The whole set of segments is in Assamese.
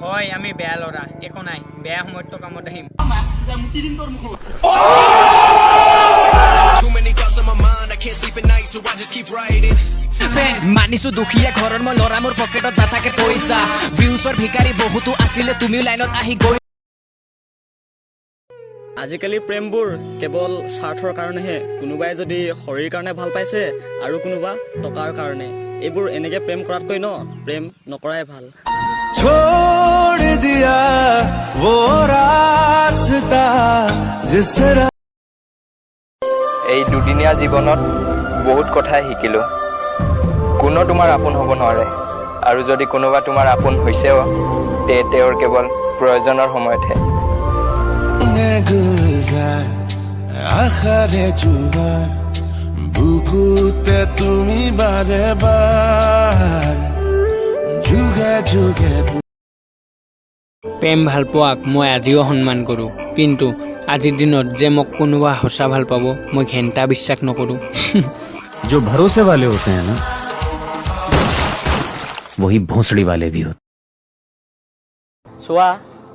হয় আমি বেয়া ল'ৰা একো নাই বেয়া সময়ত কামত আহিম মানিছো দুখীয়া ঘৰৰ মই ল'ৰা মোৰ পকেটত নাথাকে পইচা ভিউচৰ ভিকাৰী বহুতো আছিলে তুমিও লাইনত আহি গৈ আজিকালি প্ৰেমবোৰ কেৱল স্বাৰ্থৰ কাৰণেহে কোনোবাই যদি শৰীৰ কাৰণে ভাল পাইছে আৰু কোনোবা টকাৰ কাৰণে এইবোৰ এনেকে প্ৰেম কৰাতকৈ ন প্ৰেম নকৰাই ভাল छोड़ दिया वो रास्ता जिस এই দুদিনীয়া জীৱনত বহুত কথাই শিকিলোঁ কোনো তোমাৰ আপোন হ'ব নোৱাৰে আৰু যদি কোনোবা তোমাৰ আপোন হৈছেও তে তেওঁৰ কেৱল প্ৰয়োজনৰ সময়তহে गुलजार आखरे जुबार बुकुते तुमी बारे बार जुगे जुगे প্ৰেম ভাল পোৱাক মই আজিও সন্মান কৰোঁ কিন্তু আজিৰ দিনত যে মোক কোনোবা সঁচা ভাল পাব মই ঘেণ্টা বিশ্বাস নকৰোঁ जो भरोसे वाले होते हैं ना वही भोंसड़ी वाले भी होते চোৱা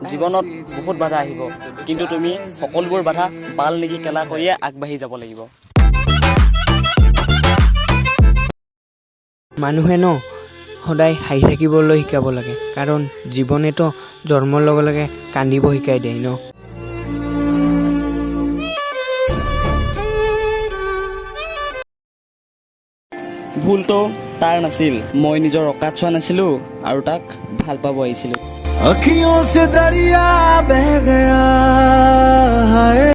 জীৱনত বহুত বাধা আহিব কিন্তু তুমি সকলোবোৰ বাধা পাল নেকি কেলা কৰিয়ে আগবাঢ়ি যাব লাগিব মানুহে ন সদায় হাঁহি থাকিবলৈ শিকাব লাগে কাৰণ জীৱনেতো জন্মৰ লগে লগে কান্দিব শিকাই দিয়ে ন ভুলটো তাৰ নাছিল মই নিজৰ অকাত চোৱা নাছিলোঁ আৰু তাক ভাল পাব আহিছিলোঁ अखियों से दरिया बह गया है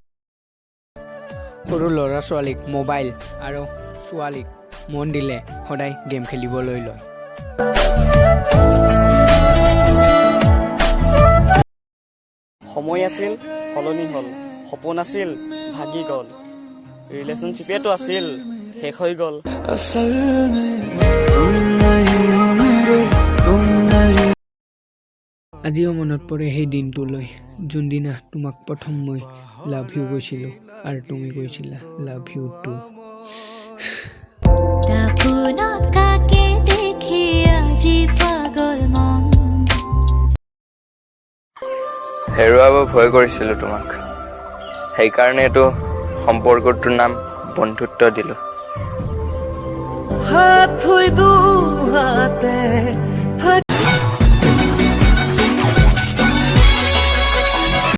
সৰু ল'ৰা ছোৱালীক মোবাইল আৰু ছোৱালীক মন দিলে সদায় গেম খেলিবলৈ লয় সময় আছিল সলনি হ'ল সপোন আছিল ভাগি গ'ল ৰিলেশ্যনশ্বিপেতো আছিল শেষ হৈ গ'ল असल में तुम नहीं हो मेरे तुम नहीं আজিও মনত পৰে সেই দিনটোলৈ যোনদিনা তোমাক প্ৰথম মই লাভ ইউ কৈছিলোঁ আৰু তুমি কৈছিলা লাভ ইউ টু হেৰুৱাব ভয় কৰিছিলোঁ তোমাক সেইকাৰণে এইটো সম্পৰ্কটোৰ নাম বন্ধুত্ব দিলোঁ हाथ हुई दू हाथे